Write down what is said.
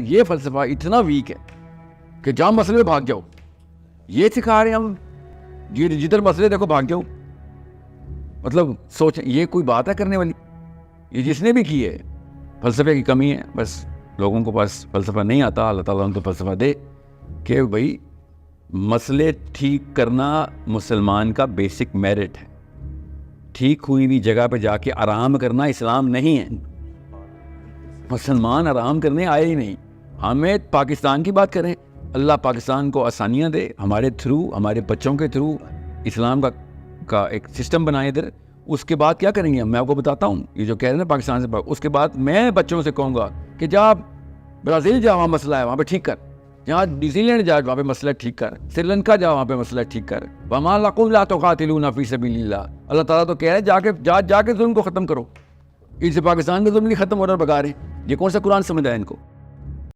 ये फ़लसफ़ा इतना वीक है कि जहाँ मसले में भाग जाओ, ये सिखा रहे हैं हम, ये जिधर मसले देखो भाग जाओ। मतलब सोच, ये कोई बात है करने वाली? ये जिसने भी की है, फ़लसफ़े की कमी है। बस लोगों को पास फ़लसफ़ा नहीं आता। अल्लाह ताला उनको फ़लसफ़ा दे कि भाई मसले ठीक करना मुसलमान का बेसिक मेरिट है। ठीक हुई हुई जगह पे जाके आराम करना इस्लाम नहीं है। मुसलमान आराम करने आए ही नहीं। हमें पाकिस्तान की बात करें, अल्लाह पाकिस्तान को आसानियाँ दे, हमारे थ्रू, हमारे बच्चों के थ्रू इस्लाम का एक सिस्टम बनाए इधर। उसके बाद क्या करेंगे मैं आपको बताता हूँ। ये जो कह रहे हैं ना पाकिस्तान से, उसके बाद मैं बच्चों से कहूँगा कि जा ब्राज़ील जा, वहाँ मसला है, वहाँ पे ठीक कर। जहाँ न्यूजीलैंड जा, वहाँ पे मसला ठीक कर। श्रीलंका जा, वहाँ पे मसला ठीक कर। वमा लकुम ला तुक़ातिलूना फ़ी सबीलिल्लाह। अल्लाह ताला तो कह रहे हैं जाके जुल्म को ख़त्म करो। इनसे पाकिस्तान का जुल्म नहीं ख़त्म हो रहा, भगा रहे। ये कौन सा कुरान समझ आया इनको?